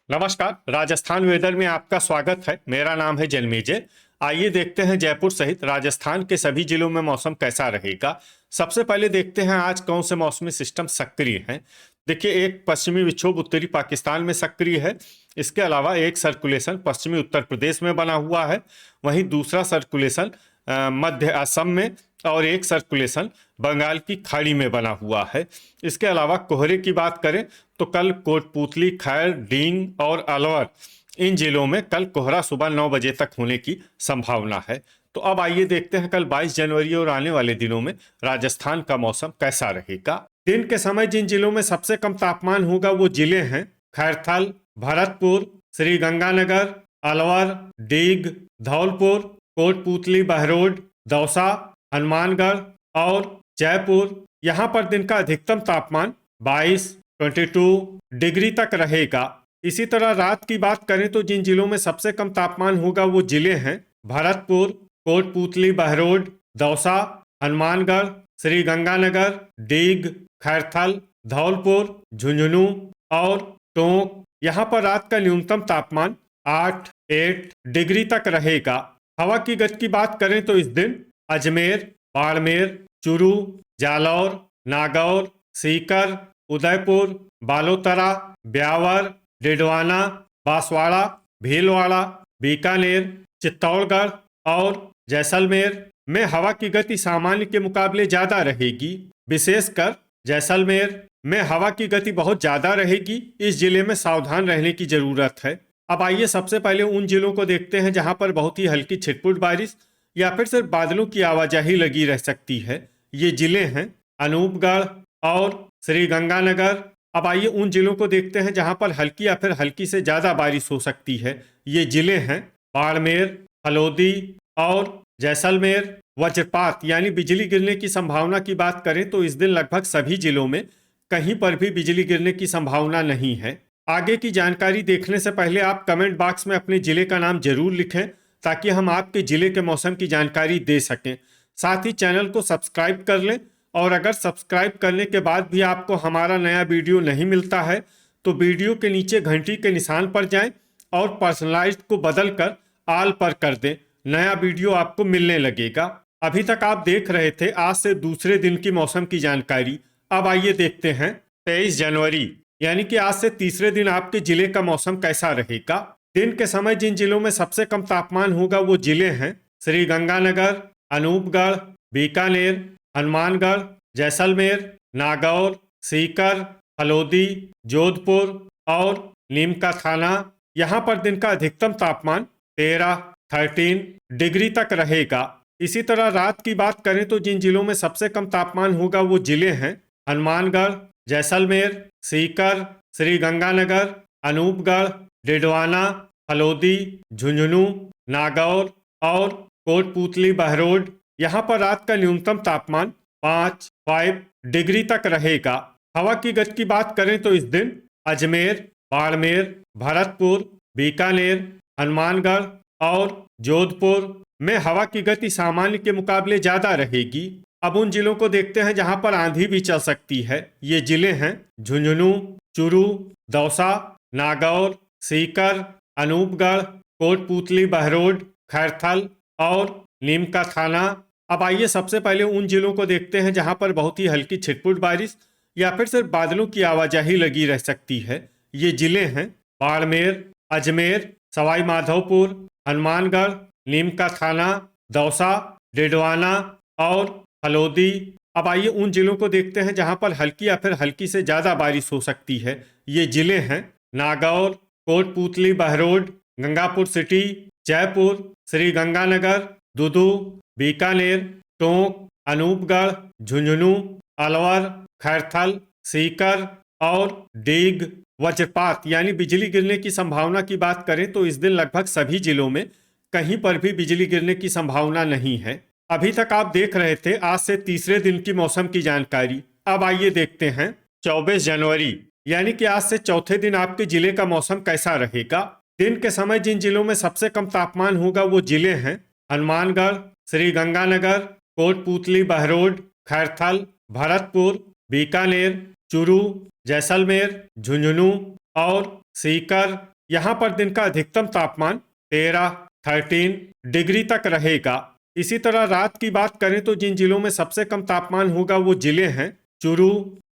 नमस्कार। राजस्थान वेदर में आपका स्वागत है। मेरा नाम है जन्मेजय। आइए देखते हैं जयपुर सहित राजस्थान के सभी जिलों में मौसम कैसा रहेगा। सबसे पहले देखते हैं आज कौन से मौसमी सिस्टम सक्रिय हैं। देखिए, एक पश्चिमी विक्षोभ उत्तरी पाकिस्तान में सक्रिय है। इसके अलावा एक सर्कुलेशन पश्चिमी उत्तर प्रदेश में बना हुआ है। वहीं दूसरा सर्कुलेशन मध्य असम में और एक सर्कुलेशन बंगाल की खाड़ी में बना हुआ है। इसके अलावा कोहरे की बात करें तो कल कोटपूतली, खैर, डींग और अलवर इन जिलों में कल कोहरा सुबह 9 बजे तक होने की संभावना है। तो अब आइए देखते हैं कल 22 जनवरी और आने वाले दिनों में राजस्थान का मौसम कैसा रहेगा। दिन के समय जिन जिलों में सबसे कम तापमान होगा वो जिले हैं खैरथल, भरतपुर, श्री गंगानगर, अलवर, डीग, धौलपुर, कोटपूतली, बहरोड, दौसा, हनुमानगढ़ और जयपुर। यहाँ पर दिन का अधिकतम तापमान 22 डिग्री तक रहेगा। इसी तरह रात की बात करें तो जिन जिलों में सबसे कम तापमान होगा वो जिले हैं भरतपुर, कोटपूतली, बहरोड, दौसा, हनुमानगढ़, श्री गंगानगर, डीग, खैरथल, धौलपुर, झुंझुनू और टोंक। यहाँ पर रात का न्यूनतम तापमान 8 डिग्री तक रहेगा। हवा की गति की बात करें तो इस दिन अजमेर, बाड़मेर, चूरू, जालौर, नागौर, सीकर, उदयपुर, बालोतरा, ब्यावर, डिडवाना, बांसवाड़ा, भीलवाड़ा, बीकानेर, चित्तौड़गढ़ और जैसलमेर में हवा की गति सामान्य के मुकाबले ज़्यादा रहेगी। विशेषकर जैसलमेर में हवा की गति बहुत ज़्यादा रहेगी। इस जिले में सावधान रहने की ज़रूरत है। अब आइए सबसे पहले उन जिलों को देखते हैं जहां पर बहुत ही हल्की छिटपुट बारिश या फिर सिर्फ बादलों की आवाजाही लगी रह सकती है। ये जिले हैं अनूपगढ़ और श्री गंगानगर। अब आइए उन जिलों को देखते हैं जहां पर हल्की या फिर हल्की से ज़्यादा बारिश हो सकती है। ये जिले हैं बाड़मेर, हलोदी और जैसलमेर। वज्रपात यानी बिजली गिरने की संभावना की बात करें तो इस दिन लगभग सभी जिलों में कहीं पर भी बिजली गिरने की संभावना नहीं है। आगे की जानकारी देखने से पहले आप कमेंट बॉक्स में अपने जिले का नाम जरूर लिखें ताकि हम आपके जिले के मौसम की जानकारी दे सकें। साथ ही चैनल को सब्सक्राइब कर लें और अगर सब्सक्राइब करने के बाद भी आपको हमारा नया वीडियो नहीं मिलता है तो वीडियो के नीचे घंटी के निशान पर जाएं और पर्सनलाइज्ड को बदल कर आल पर कर दें। नया वीडियो आपको मिलने लगेगा। अभी तक आप देख रहे थे आज से दूसरे दिन की मौसम की जानकारी। अब आइए देखते हैं 23 जनवरी यानी कि आज से तीसरे दिन आपके जिले का मौसम कैसा रहेगा। दिन के समय जिन जिलों में सबसे कम तापमान होगा वो जिले हैं श्री गंगानगर, अनूपगढ़, बीकानेर, हनुमानगढ़, जैसलमेर, नागौर, सीकर, हलोदी, जोधपुर और नीमका थाना। यहाँ पर दिन का अधिकतम तापमान 13 डिग्री तक रहेगा। इसी तरह रात की बात करें तो जिन जिलों में सबसे कम तापमान होगा वो जिले हैं हनुमानगढ़, जैसलमेर, सीकर, श्री गंगानगर, अनूपगढ़, डिडवाना, हलोदी, झुंझुनू, नागौर और कोटपूतली, बहरोड। यहाँ पर रात का न्यूनतम तापमान 5 डिग्री तक रहेगा। हवा की गति की बात करें तो इस दिन अजमेर, बाड़मेर, भरतपुर, बीकानेर, हनुमानगढ़ और जोधपुर में हवा की गति सामान्य के मुकाबले ज़्यादा रहेगी। अब उन जिलों को देखते हैं जहां पर आंधी भी चल सकती है। ये जिले हैं झुंझुनू, चूरू, दौसा, नागौर, सीकर, अनूपगढ़, कोटपूतली, बहरोड, खैरथल और नीमका थाना। अब आइए सबसे पहले उन जिलों को देखते हैं जहां पर बहुत ही हल्की छिटपुट बारिश या फिर सिर्फ बादलों की आवाजाही लगी रह सकती है। ये जिले हैं बाड़मेर, अजमेर, सवाई माधोपुर, हनुमानगढ़, नीमका थाना, दौसा, डिडवाना और हलोदी। अब आइए उन जिलों को देखते हैं जहां पर हल्की या फिर हल्की से ज़्यादा बारिश हो सकती है। ये जिले हैं नागौर, कोटपूतली, बहरोड, गंगापुर सिटी, जयपुर, श्री गंगानगर, दुदू, बीकानेर, टोंक, अनूपगढ़, झुंझुनू, अलवर, खैरथल, सीकर और डीग। वज्रपात यानी बिजली गिरने की संभावना की बात करें तो इस दिन लगभग सभी जिलों में कहीं पर भी बिजली गिरने की संभावना नहीं है। अभी तक आप देख रहे थे आज से तीसरे दिन की मौसम की जानकारी। अब आइए देखते हैं 24 जनवरी यानी कि आज से चौथे दिन आपके जिले का मौसम कैसा रहेगा। दिन के समय जिन जिलों में सबसे कम तापमान होगा वो जिले हैं हनुमानगढ़, श्री गंगानगर, कोटपूतली, बहरोड, खैरथल, भरतपुर, बीकानेर, चूरू, जैसलमेर, झुंझुनू और सीकर, यहाँ पर दिन का अधिकतम तापमान 13 डिग्री तक रहेगा। इसी तरह रात की बात करें तो जिन जिलों में सबसे कम तापमान होगा वो जिले हैं चूरू,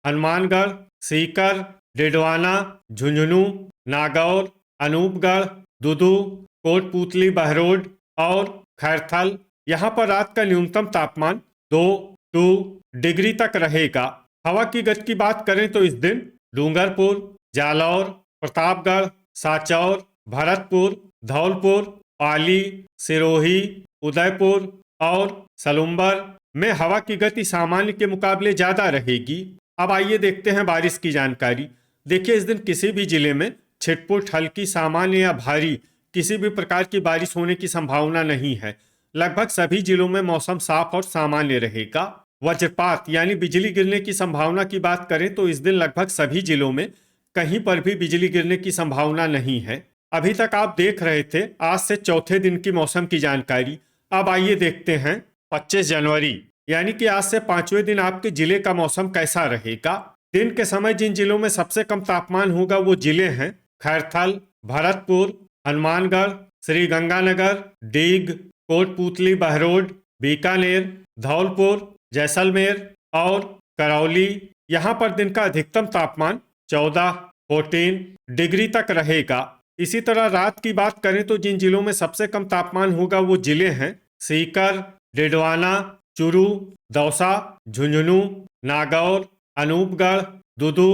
हनुमानगढ़, सीकर, डिडवाना, झुंझुनू, नागौर, अनूपगढ़, दुदू, कोटपूतली, बहरोड और खैरथल। यहाँ पर रात का न्यूनतम तापमान 2 डिग्री तक रहेगा। हवा की गति की बात करें तो इस दिन डूंगरपुर, जालौर, प्रतापगढ़, सांचौर, भरतपुर, धौलपुर, पाली, सिरोही, उदयपुर और सलुम्बर में हवा की गति सामान्य के मुकाबले ज्यादा रहेगी। अब आइए देखते हैं बारिश की जानकारी। देखिए, इस दिन किसी भी जिले में छिटपुट, हल्की, सामान्य या भारी किसी भी प्रकार की बारिश होने की संभावना नहीं है। लगभग सभी जिलों में मौसम साफ और सामान्य रहेगा। वज्रपात यानी बिजली गिरने की संभावना की बात करें तो इस दिन लगभग सभी जिलों में कहीं पर भी बिजली गिरने की संभावना नहीं है। अभी तक आप देख रहे थे आज से चौथे दिन की मौसम की जानकारी। अब आइए देखते हैं 25 जनवरी यानी कि आज से 5वें दिन आपके जिले का मौसम कैसा रहेगा। दिन के समय जिन जिलों में सबसे कम तापमान होगा वो जिले हैं खैरथल, भरतपुर, हनुमानगढ़, श्री गंगानगर, डीग, कोटपूतली, बहरोड, बीकानेर, धौलपुर, जैसलमेर और करौली। यहाँ पर दिन का अधिकतम तापमान 14 डिग्री तक रहेगा। इसी तरह रात की बात करें तो जिन जिलों में सबसे कम तापमान होगा वो जिले हैं सीकर, डिडवाना, चूरू, दौसा, झुंझुनू, नागौर, अनूपगढ़, दुदू,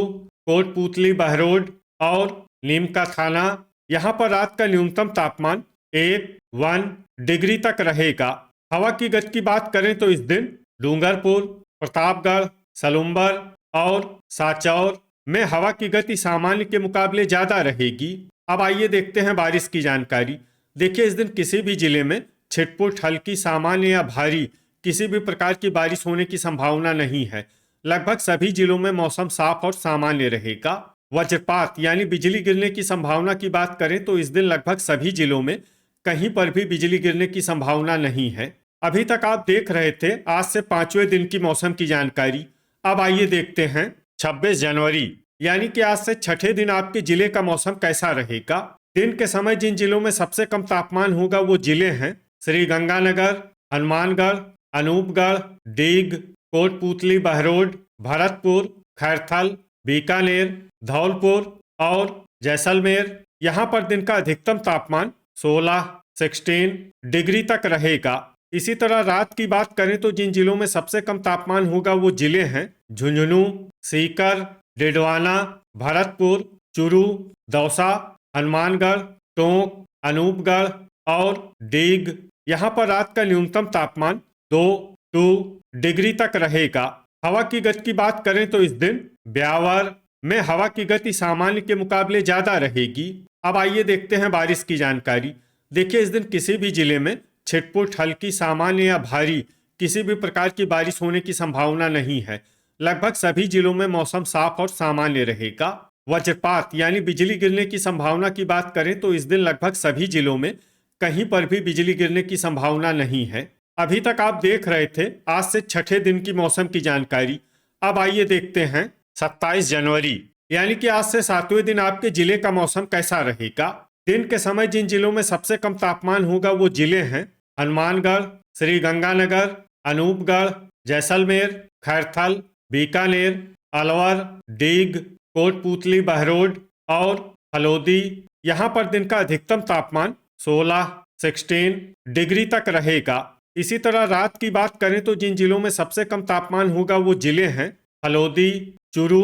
कोटपूतली, बहरोड और नीमका थाना। यहाँ पर रात का न्यूनतम तापमान 1 डिग्री तक रहेगा। हवा की गति की बात करें तो इस दिन डूंगरपुर, प्रतापगढ़, सलुम्बर और सांचौर में हवा की गति सामान्य के मुकाबले ज्यादा रहेगी। अब आइए देखते हैं बारिश की जानकारी। देखिए, इस दिन किसी भी जिले में छिटपुट, हल्की, सामान्य या भारी किसी भी प्रकार की बारिश होने की संभावना नहीं है। लगभग सभी जिलों में मौसम साफ और सामान्य रहेगा। वज्रपात यानी बिजली गिरने की संभावना की बात करें तो इस दिन लगभग सभी जिलों में कहीं पर भी बिजली गिरने की संभावना नहीं है। अभी तक आप देख रहे थे आज से 5वें दिन की मौसम की जानकारी। अब आइए देखते हैं 26 जनवरी यानी कि आज से छठे दिन आपके जिले का मौसम कैसा रहेगा। दिन के समय जिन जिलों में सबसे कम तापमान होगा वो जिले हैं श्री गंगानगर, हनुमानगढ़, अनूपगढ़, डीग, कोटपूतली, बहरोड, भरतपुर, खैरथल, बीकानेर, धौलपुर और जैसलमेर। यहाँ पर दिन का अधिकतम तापमान 16 डिग्री तक रहेगा। इसी तरह रात की बात करें तो जिन जिलों में सबसे कम तापमान होगा वो जिले हैं झुंझुनू, सीकर, डिडवाना, भरतपुर, चूरू, दौसा, हनुमानगढ़, टोंक, अनूपगढ़ और डीग। यहाँ पर रात का न्यूनतम तापमान 2 डिग्री तक रहेगा। हवा की गति की बात करें तो इस दिन ब्यावर में हवा की गति सामान्य के मुकाबले ज्यादा रहेगी। अब आइए देखते हैं बारिश की जानकारी। देखिए, इस दिन किसी भी जिले में छिटपुट, हल्की, सामान्य या भारी किसी भी प्रकार की बारिश होने की संभावना नहीं है। लगभग सभी जिलों में मौसम साफ और सामान्य रहेगा। वज्रपात यानी बिजली गिरने की संभावना की बात करें तो इस दिन लगभग सभी जिलों में कहीं पर भी बिजली गिरने की संभावना नहीं है। अभी तक आप देख रहे थे आज से छठे दिन की मौसम की जानकारी। अब आइए देखते हैं 27 जनवरी यानी कि आज से 7वें दिन आपके जिले का मौसम कैसा रहेगा। दिन के समय जिन जिलों में सबसे कम तापमान होगा वो जिले हैं हनुमानगढ़, श्री गंगानगर, अनूपगढ़, जैसलमेर, खैरथल, बीकानेर, अलवर, डीग, कोटपूतली, बहरोड और हलोदी। यहाँ पर दिन का अधिकतम तापमान 16 डिग्री तक रहेगा। इसी तरह रात की बात करें तो जिन जिलों में सबसे कम तापमान होगा वो जिले हैं हलोदी, चूरू,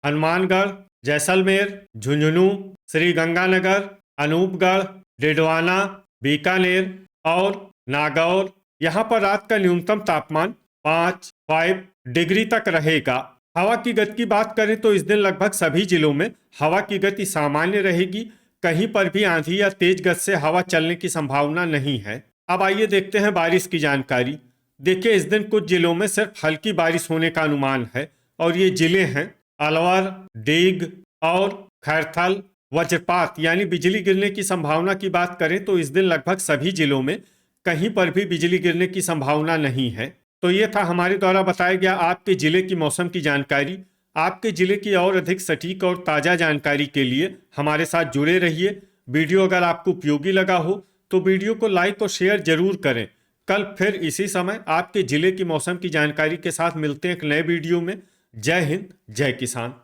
हनुमानगढ़, जैसलमेर, झुंझुनू, श्री गंगानगर, अनूपगढ़, डिडवाना, बीकानेर और नागौर। यहाँ पर रात का न्यूनतम तापमान 5 डिग्री तक रहेगा। हवा की गति की बात करें तो इस दिन लगभग सभी जिलों में हवा की गति सामान्य रहेगी। कहीं पर भी आंधी या तेज गति से हवा चलने की संभावना नहीं है। अब आइए देखते हैं बारिश की जानकारी। देखिए, इस दिन कुछ जिलों में सिर्फ हल्की बारिश होने का अनुमान है और ये जिले हैं अलवर, डीग और खैरथल। वज्रपात यानी बिजली गिरने की संभावना की बात करें तो इस दिन लगभग सभी जिलों में कहीं पर भी बिजली गिरने की संभावना नहीं है। तो ये था हमारे द्वारा बताया गया आपके जिले की मौसम की जानकारी। आपके जिले की और अधिक सटीक और ताज़ा जानकारी के लिए हमारे साथ जुड़े रहिए। वीडियो अगर आपको उपयोगी लगा हो तो वीडियो को लाइक और शेयर जरूर करें। कल फिर इसी समय आपके जिले की मौसम की जानकारी के साथ मिलते हैं एक नए वीडियो में। जय हिंद, जय किसान।